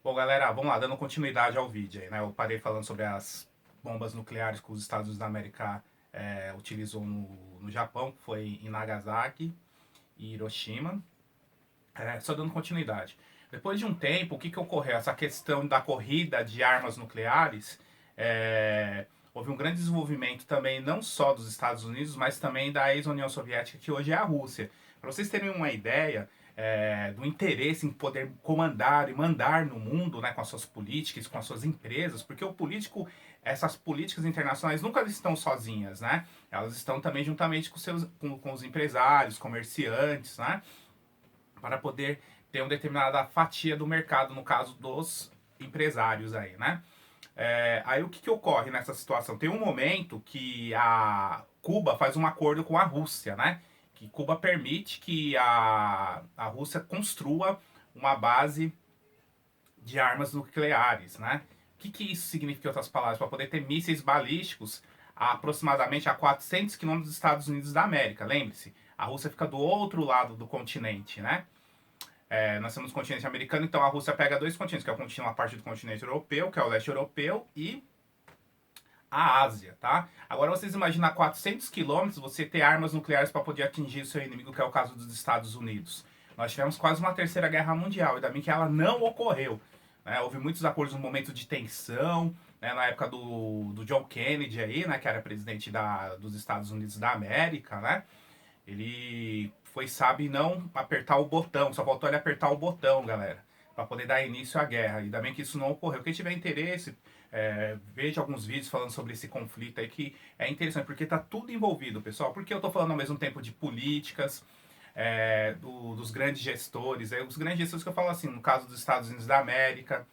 Bom, galera, vamos lá, dando continuidade ao vídeo aí, né? Eu parei falando sobre as bombas nucleares que os Estados Unidos da América utilizou no Japão, que foi em Nagasaki e Hiroshima. Só dando continuidade. Depois de um tempo, o que ocorreu? Essa questão da corrida de armas nucleares, houve um grande desenvolvimento também, não só dos Estados Unidos, mas também da ex-União Soviética, que hoje é a Rússia. Para vocês terem uma ideia do interesse em poder comandar e mandar no mundo, né, com as suas políticas, com as suas empresas, porque o político, essas políticas internacionais nunca estão sozinhas, né? Elas estão também juntamente com os empresários, comerciantes, né? Para poder ter uma determinada fatia do mercado, no caso dos empresários aí, né? Aí o que ocorre nessa situação? Tem um momento que a Cuba faz um acordo com a Rússia, né? Que Cuba permite que a Rússia construa uma base de armas nucleares, né? O que isso significa, em outras palavras? Para poder ter mísseis balísticos a aproximadamente a 400 quilômetros dos Estados Unidos da América. Lembre-se, a Rússia fica do outro lado do continente, né? Nós temos o continente americano, então a Rússia pega dois continentes, que é uma parte do continente europeu, que é o leste europeu, e a Ásia, tá? Agora vocês imaginam a 400 quilômetros você ter armas nucleares para poder atingir o seu inimigo, que é o caso dos Estados Unidos. Nós tivemos quase uma terceira guerra mundial, ainda bem que ela não ocorreu. Né? Houve muitos acordos no momento de tensão, né? Na época do John Kennedy aí, né? Que era presidente dos Estados Unidos da América, né? Ele foi sábio em não apertar o botão, só faltou ele apertar o botão, galera, para poder dar início à guerra. Ainda bem que isso não ocorreu. Quem tiver interesse, veja alguns vídeos falando sobre esse conflito aí, que é interessante, porque tá tudo envolvido, pessoal. Porque eu tô falando ao mesmo tempo de políticas, dos grandes gestores. Os grandes gestores que eu falo assim, no caso dos Estados Unidos da América,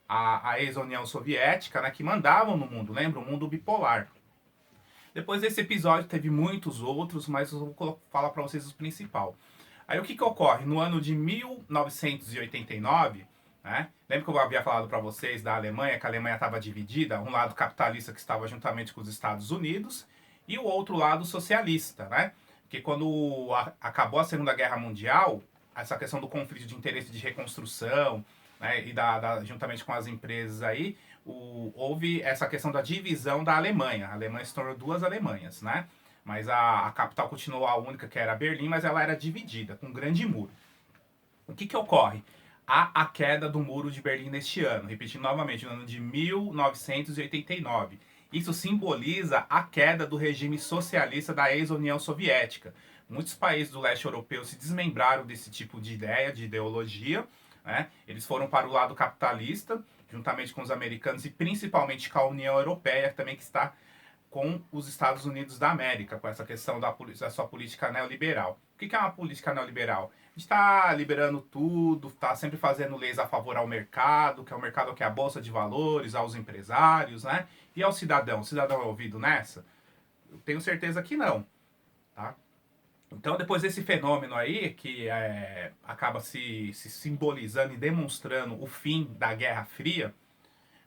a ex-União Soviética, né, que mandavam no mundo, lembra? Um mundo bipolar. Depois desse episódio teve muitos outros, mas eu vou falar para vocês o principal. Aí o que ocorre? No ano de 1989, né? Lembra que eu havia falado para vocês da Alemanha, que a Alemanha estava dividida, um lado capitalista que estava juntamente com os Estados Unidos e o outro lado socialista, né? Porque quando acabou a Segunda Guerra Mundial, essa questão do conflito de interesse de reconstrução, né, e juntamente com as empresas aí, houve essa questão da divisão da Alemanha. A Alemanha se tornou duas Alemanhas, né? Mas a capital continuou a única, que era Berlim, mas ela era dividida, com um grande muro. O que ocorre? Há a queda do muro de Berlim neste ano, repetindo novamente, no ano de 1989. Isso simboliza a queda do regime socialista da ex-União Soviética. Muitos países do leste europeu se desmembraram desse tipo de ideia, de ideologia, né? Eles foram para o lado capitalista, juntamente com os americanos e principalmente com a União Europeia, também que está com os Estados Unidos da América, com essa questão da sua política neoliberal. O que é uma política neoliberal? A gente está liberando tudo, está sempre fazendo leis a favor ao mercado, que é o mercado que é a bolsa de valores, aos empresários, né? E ao cidadão. O cidadão é ouvido nessa? Eu tenho certeza que não, tá? Então, depois desse fenômeno aí, que acaba se simbolizando e demonstrando o fim da Guerra Fria,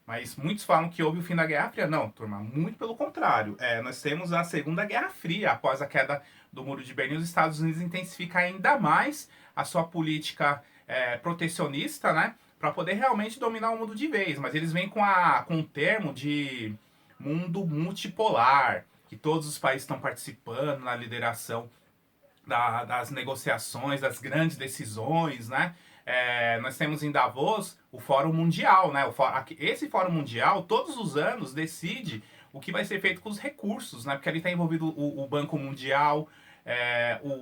mas muitos falam que houve o fim da Guerra Fria. Não, turma, muito pelo contrário. Nós temos a Segunda Guerra Fria. Após a queda do Muro de Berlim, os Estados Unidos intensificam ainda mais a sua política protecionista, né? Para poder realmente dominar o mundo de vez. Mas eles vêm com o termo de mundo multipolar, que todos os países estão participando na lideração das negociações, das grandes decisões, né? Nós temos em Davos o Fórum Mundial, né? Esse Fórum Mundial, todos os anos, decide o que vai ser feito com os recursos, né? Porque ali está envolvido o Banco Mundial,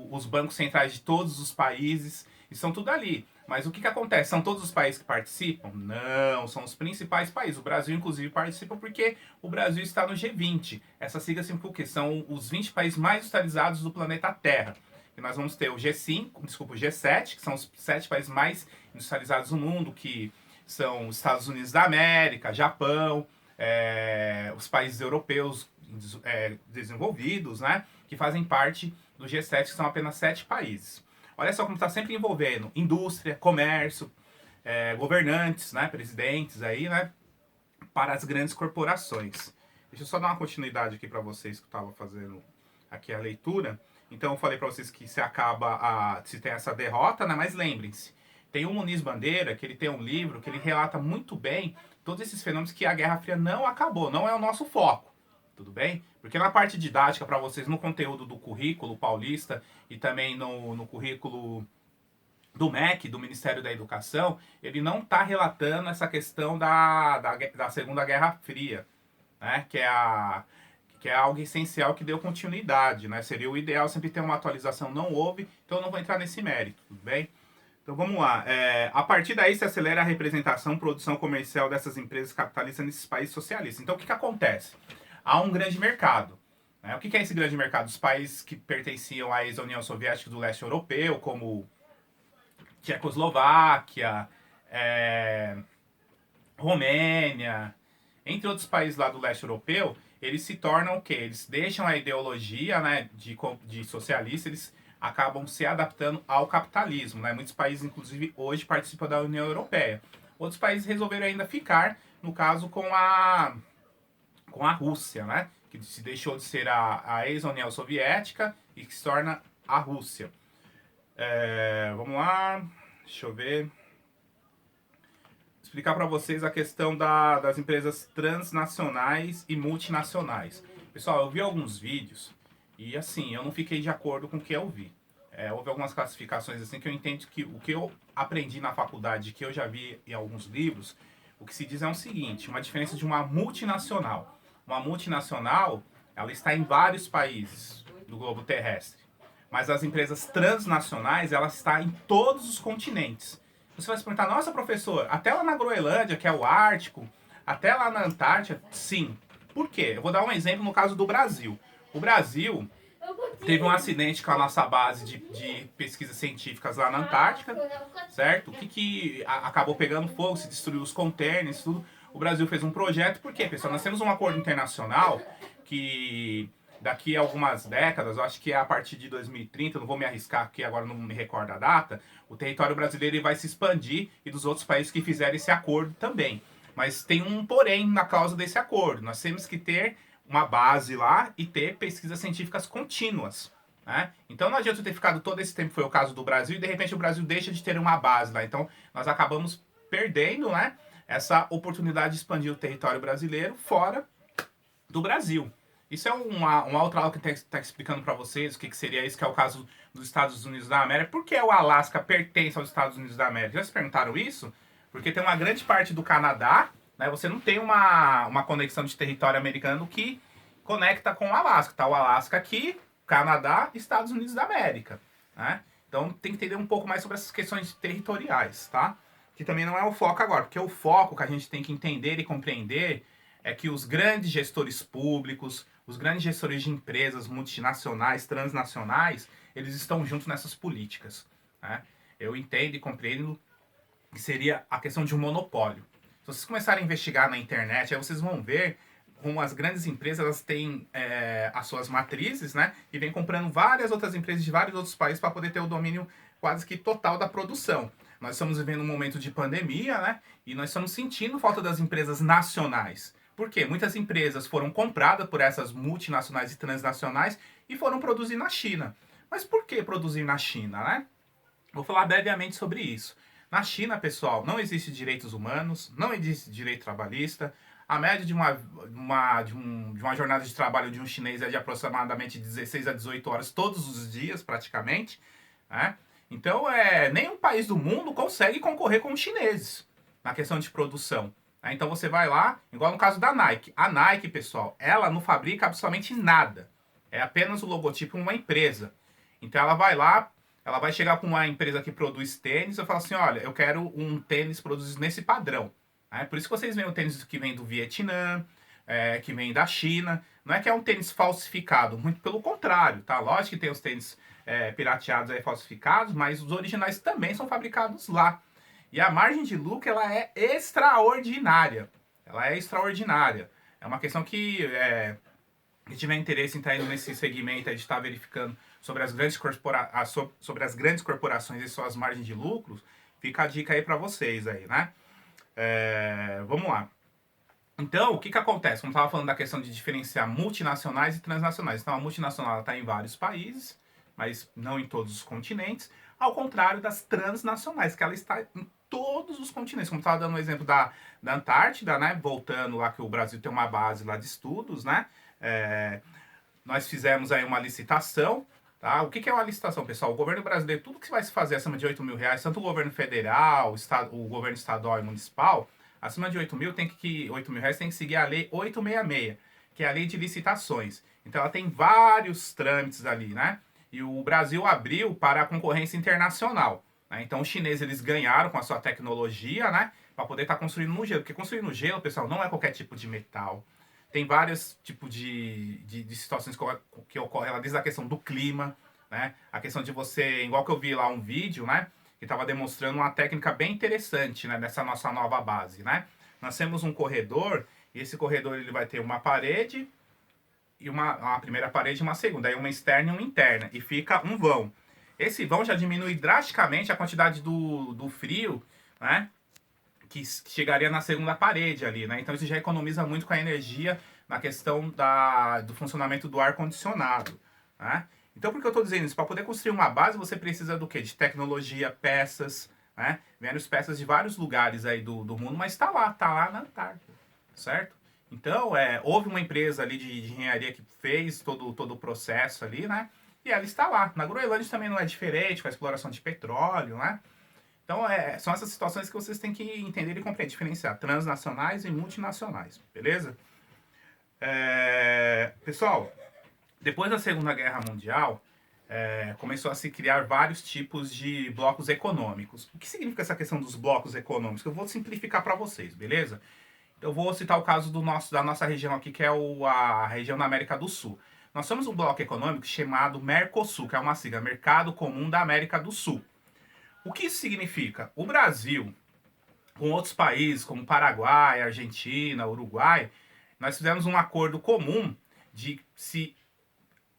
os bancos centrais de todos os países, estão tudo ali. Mas o que acontece? São todos os países que participam? Não, são os principais países. O Brasil, inclusive, participa porque o Brasil está no G20. Essa sigla significa o quê? São os 20 países mais industrializados do planeta Terra. E nós vamos ter o G5, desculpa, o G7, que são os 7 países mais industrializados do mundo, que são os Estados Unidos da América, Japão, os países europeus desenvolvidos, né, que fazem parte do G7, que são apenas 7 países. Olha só como está sempre envolvendo indústria, comércio, governantes, né, presidentes aí, né, para as grandes corporações. Deixa eu só dar uma continuidade aqui para vocês que eu estava fazendo aqui a leitura. Então eu falei para vocês que se tem essa derrota, né? Mas lembrem-se Tem o Muniz Bandeira, que ele tem um livro que ele relata muito bem todos esses fenômenos que a Guerra Fria não acabou, não é o nosso foco. Tudo bem? Porque na parte didática, para vocês, no conteúdo do currículo paulista e também no currículo do MEC, do Ministério da Educação, ele não está relatando essa questão da Segunda Guerra Fria, né? Que é algo essencial que deu continuidade, né? Seria o ideal sempre ter uma atualização, não houve, então eu não vou entrar nesse mérito, tudo bem? Então vamos lá. A partir daí se acelera a representação, produção comercial dessas empresas capitalistas nesses países socialistas. Então o que acontece? Há um grande mercado. Né? O que é esse grande mercado? Os países que pertenciam à ex-União Soviética do Leste Europeu, como Tchecoslováquia, Romênia, entre outros países lá do leste europeu, eles se tornam o quê? Eles deixam a ideologia, né, de socialista, eles acabam se adaptando ao capitalismo. Né? Muitos países, inclusive, hoje participam da União Europeia. Outros países resolveram ainda ficar, no caso, com a Rússia, né? Que se deixou de ser a ex-União Soviética e que se torna a Rússia. Vamos lá, deixa eu ver. Explicar para vocês a questão das empresas transnacionais e multinacionais. Pessoal, eu vi alguns vídeos e assim, eu não fiquei de acordo com o que eu vi. Houve algumas classificações assim que eu entendo que o que eu aprendi na faculdade, que eu já vi em alguns livros, o que se diz é o seguinte, uma diferença de uma multinacional. Uma multinacional, ela está em vários países do globo terrestre. Mas as empresas transnacionais, ela está em todos os continentes. Você vai se perguntar, nossa, professor, até lá na Groenlândia, que é o Ártico, até lá na Antártida, sim. Por quê? Eu vou dar um exemplo no caso do Brasil. O Brasil teve um acidente com a nossa base de pesquisas científicas lá na Antártica, certo? O que acabou pegando fogo, se destruiu os contêineres, tudo. O Brasil fez um projeto, por quê, pessoal? Nós temos um acordo internacional que daqui a algumas décadas, eu acho que é a partir de 2030, não vou me arriscar aqui, agora não me recordo a data, o território brasileiro vai se expandir e dos outros países que fizerem esse acordo também. Mas tem um porém na causa desse acordo. Nós temos que ter uma base lá e ter pesquisas científicas contínuas. Né? Então não adianta ter ficado todo esse tempo, foi o caso do Brasil, e de repente o Brasil deixa de ter uma base lá. Então nós acabamos perdendo, né, essa oportunidade de expandir o território brasileiro fora do Brasil. Isso é uma outra aula que está explicando para vocês o que seria isso, que é o caso dos Estados Unidos da América. Por que o Alasca pertence aos Estados Unidos da América? Já se perguntaram isso? Porque tem uma grande parte do Canadá, né, você não tem uma conexão de território americano que conecta com o Alasca. Tá o Alasca aqui, Canadá e Estados Unidos da América. Né? Então tem que entender um pouco mais sobre essas questões territoriais, tá? Que também não é o foco agora, porque o foco que a gente tem que entender e compreender é que os grandes gestores públicos, os grandes gestores de empresas multinacionais, transnacionais, eles estão juntos nessas políticas. Né? Eu entendo e compreendo que seria a questão de um monopólio. Se vocês começarem a investigar na internet, aí vocês vão ver como as grandes empresas elas têm as suas matrizes, né? E vem comprando várias outras empresas de vários outros países para poder ter o domínio quase que total da produção. Nós estamos vivendo um momento de pandemia, né? E nós estamos sentindo falta das empresas nacionais. Por quê? Muitas empresas foram compradas por essas multinacionais e transnacionais e foram produzir na China. Mas por que produzir na China, né? Vou falar brevemente sobre isso. Na China, pessoal, não existe direitos humanos, não existe direito trabalhista. A média de uma jornada de trabalho de um chinês é de aproximadamente 16 a 18 horas todos os dias, praticamente. Né? Então, nenhum país do mundo consegue concorrer com os chineses na questão de produção. Então você vai lá, igual no caso da Nike. A Nike, pessoal, ela não fabrica absolutamente nada. É apenas o logotipo de uma empresa. Então ela vai lá, ela vai chegar com uma empresa que produz tênis e fala assim, olha, eu quero um tênis produzido nesse padrão. Por isso que vocês veem o tênis que vem do Vietnã, que vem da China. Não é que é um tênis falsificado, muito pelo contrário, tá? Lógico que tem os tênis pirateados aí, falsificados, mas os originais também são fabricados lá. E a margem de lucro, ela é extraordinária. Ela é extraordinária. É uma questão que, quem tiver interesse em estar indo nesse segmento, de estar verificando sobre as grandes corporações e suas margens de lucros, fica a dica aí para vocês aí, né? Vamos lá. Então, o que acontece? Como eu estava falando da questão de diferenciar multinacionais e transnacionais. Então, a multinacional está em vários países, mas não em todos os continentes. ao contrário das transnacionais, que ela está em todos os continentes. Como estava dando o exemplo da Antártida, né? Voltando lá que o Brasil tem uma base lá de estudos, né? Nós fizemos aí uma licitação. Tá? O que é uma licitação, pessoal? O governo brasileiro, tudo que vai se fazer acima de 8 mil reais, tanto o governo federal, o governo estadual e municipal, acima de 8 mil, 8 mil reais tem que seguir a lei 866, que é a lei de licitações. Então ela tem vários trâmites ali, né? E o Brasil abriu para a concorrência internacional. Né? Então os chineses eles ganharam com a sua tecnologia, né? Para poder estar construindo no gelo. Porque construir no gelo, pessoal, não é qualquer tipo de metal. Tem vários tipos de situações que ocorrem lá, desde a questão do clima, né? A questão de você, igual que eu vi lá um vídeo, né? Que estava demonstrando uma técnica bem interessante, né? Nessa nossa nova base, né? Nós temos um corredor, e esse corredor ele vai ter uma parede, e uma primeira parede e uma segunda, aí uma externa e uma interna, e fica um vão. Esse vão já diminui drasticamente a quantidade do frio, né? Que chegaria na segunda parede ali, né? Então isso já economiza muito com a energia na questão do funcionamento do ar-condicionado, né? Então por que eu estou dizendo isso? Para poder construir uma base você precisa do quê? De tecnologia, peças, né? Vendo peças de vários lugares aí do mundo, mas está lá na Antártida, certo? Então, houve uma empresa ali de engenharia que fez todo o processo ali, né? E ela está lá. Na Groenlândia também não é diferente, com a exploração de petróleo, né? Então, são essas situações que vocês têm que entender e compreender, diferenciar transnacionais e multinacionais, beleza? Pessoal, depois da Segunda Guerra Mundial, começou a se criar vários tipos de blocos econômicos. O que significa essa questão dos blocos econômicos? Eu vou simplificar para vocês, beleza? Eu vou citar o caso da nossa região aqui, que é a região da América do Sul. Nós somos um bloco econômico chamado Mercosul, que é uma sigla, Mercado Comum da América do Sul. O que isso significa? O Brasil, com outros países como Paraguai, Argentina, Uruguai, nós fizemos um acordo comum de se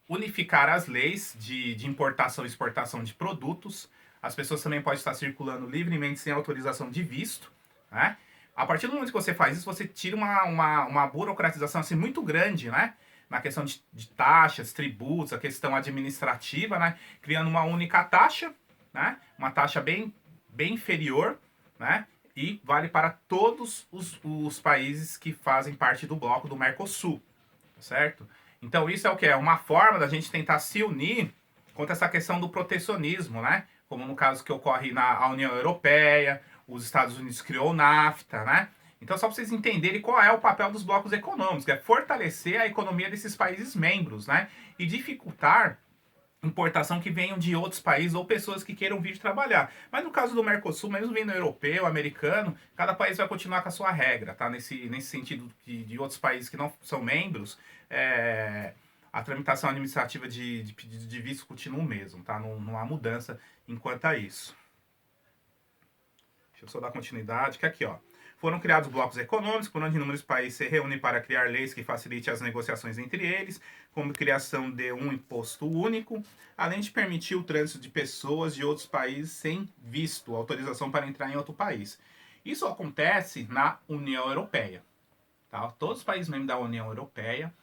unificar as leis de importação e exportação de produtos. As pessoas também podem estar circulando livremente sem autorização de visto, né? A partir do momento que você faz isso, você tira uma burocratização assim, muito grande, né? Na questão de taxas, tributos, a questão administrativa, né? Criando uma única taxa, né? Uma taxa bem inferior, né? E vale para todos os países que fazem parte do bloco do Mercosul, certo? Então isso é o que? É uma forma da gente tentar se unir contra essa questão do protecionismo, né? Como no caso que ocorre na União Europeia, os Estados Unidos criou o NAFTA, né? Então só para vocês entenderem qual é o papel dos blocos econômicos, que é fortalecer a economia desses países membros, né? E dificultar importação que venham de outros países ou pessoas que queiram vir trabalhar. Mas no caso do Mercosul, mesmo vindo europeu, americano, cada país vai continuar com a sua regra, tá? Nesse sentido de outros países que não são membros, a tramitação administrativa de pedido de visto continua o mesmo, tá? Não há mudança enquanto a isso. Deixa eu só dar continuidade, que aqui, ó. Foram criados blocos econômicos, por onde inúmeros países se reúnem para criar leis que facilitem as negociações entre eles, como a criação de um imposto único, além de permitir o trânsito de pessoas de outros países sem visto, autorização para entrar em outro país. Isso acontece na União Europeia. Tá? Todos os países membros da União Europeia,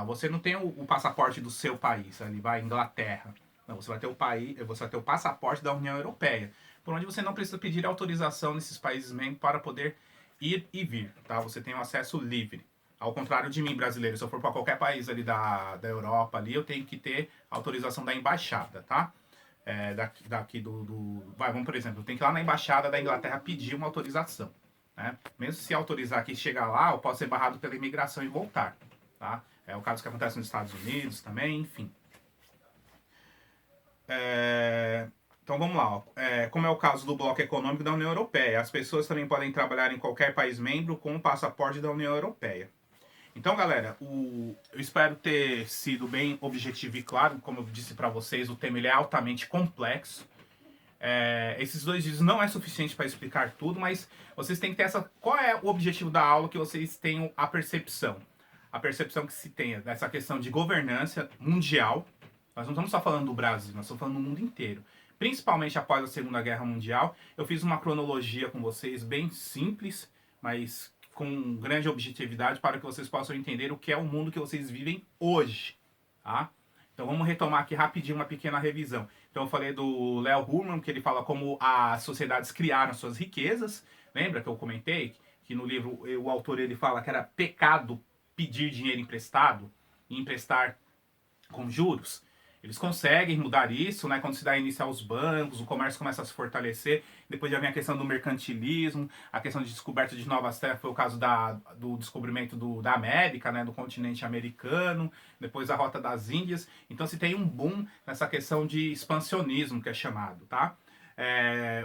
você não tem o passaporte do seu país, ali vai Inglaterra. Não, você vai ter o passaporte da União Europeia, por onde você não precisa pedir autorização nesses países membros para poder ir e vir, tá? Você tem um acesso livre. Ao contrário de mim, brasileiro, se eu for para qualquer país ali da Europa ali, eu tenho que ter autorização da embaixada, tá? Vamos, por exemplo, eu tenho que ir lá na embaixada da Inglaterra pedir uma autorização, né? Mesmo se autorizar aqui e chegar lá, eu posso ser barrado pela imigração e voltar, tá? É o caso que acontece nos Estados Unidos também, enfim. Então vamos lá, ó. Como é o caso do bloco econômico da União Europeia. As pessoas também podem trabalhar em qualquer país membro com o passaporte da União Europeia. Então, galera, eu espero ter sido bem objetivo e claro. Como eu disse para vocês, o tema ele é altamente complexo. Esses 2 vídeos não é suficiente para explicar tudo, mas vocês têm que ter qual é o objetivo da aula, que vocês tenham a percepção. A percepção que se tenha dessa questão de governança mundial. Nós não estamos só falando do Brasil, nós estamos falando do mundo inteiro. Principalmente após a Segunda Guerra Mundial. Eu fiz uma cronologia com vocês bem simples, mas com grande objetividade para que vocês possam entender o que é o mundo que vocês vivem hoje, tá? Então vamos retomar aqui rapidinho uma pequena revisão. Então eu falei do Léo Hurman, que ele fala como as sociedades criaram suas riquezas. Lembra que eu comentei que no livro o autor ele fala que era pecado pedir dinheiro emprestado e emprestar com juros? Eles conseguem mudar isso, né? Quando se dá início aos bancos, o comércio começa a se fortalecer. Depois já vem a questão do mercantilismo, a questão de descoberta de novas terras, foi o caso do descobrimento da América, né? Do continente americano, depois a Rota das Índias. Então se tem um boom nessa questão de expansionismo, que é chamado, tá?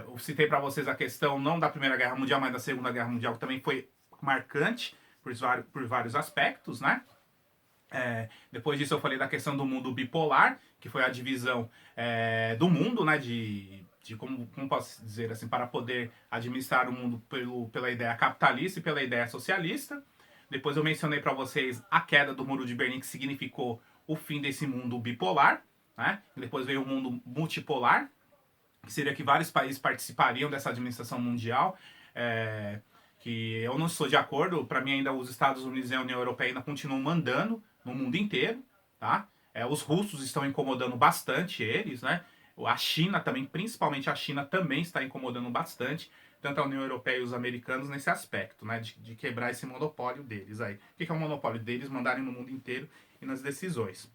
Eu citei para vocês a questão não da Primeira Guerra Mundial, mas da Segunda Guerra Mundial, que também foi marcante por vários aspectos, né? Depois disso eu falei da questão do mundo bipolar, que foi a divisão do mundo, né, de como posso dizer assim, para poder administrar o mundo pela ideia capitalista e pela ideia socialista. Depois eu mencionei para vocês a queda do Muro de Berlim, que significou o fim desse mundo bipolar, né? Depois veio o mundo multipolar, que seria que vários países participariam dessa administração mundial, que eu não sou de acordo. Para mim ainda os Estados Unidos e a União Europeia ainda continuam mandando no mundo inteiro, tá? Os russos estão incomodando bastante eles, né? A China também, principalmente a China, também está incomodando bastante, tanto a União Europeia e os americanos nesse aspecto, né? De quebrar esse monopólio deles aí. O que é o monopólio deles? Mandarem no mundo inteiro e nas decisões.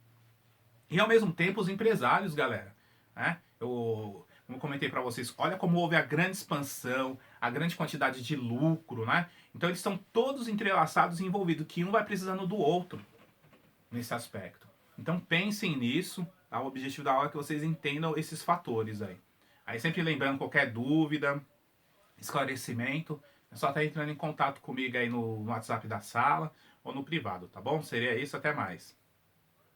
E ao mesmo tempo os empresários, galera, né? Como eu comentei para vocês, olha como houve a grande expansão, a grande quantidade de lucro, né? Então eles estão todos entrelaçados e envolvidos, que um vai precisando do outro nesse aspecto. Então pensem nisso, tá? O objetivo da aula é que vocês entendam esses fatores aí. Aí sempre lembrando, qualquer dúvida, esclarecimento, é só estar entrando em contato comigo aí no WhatsApp da sala ou no privado, tá bom? Seria isso, até mais.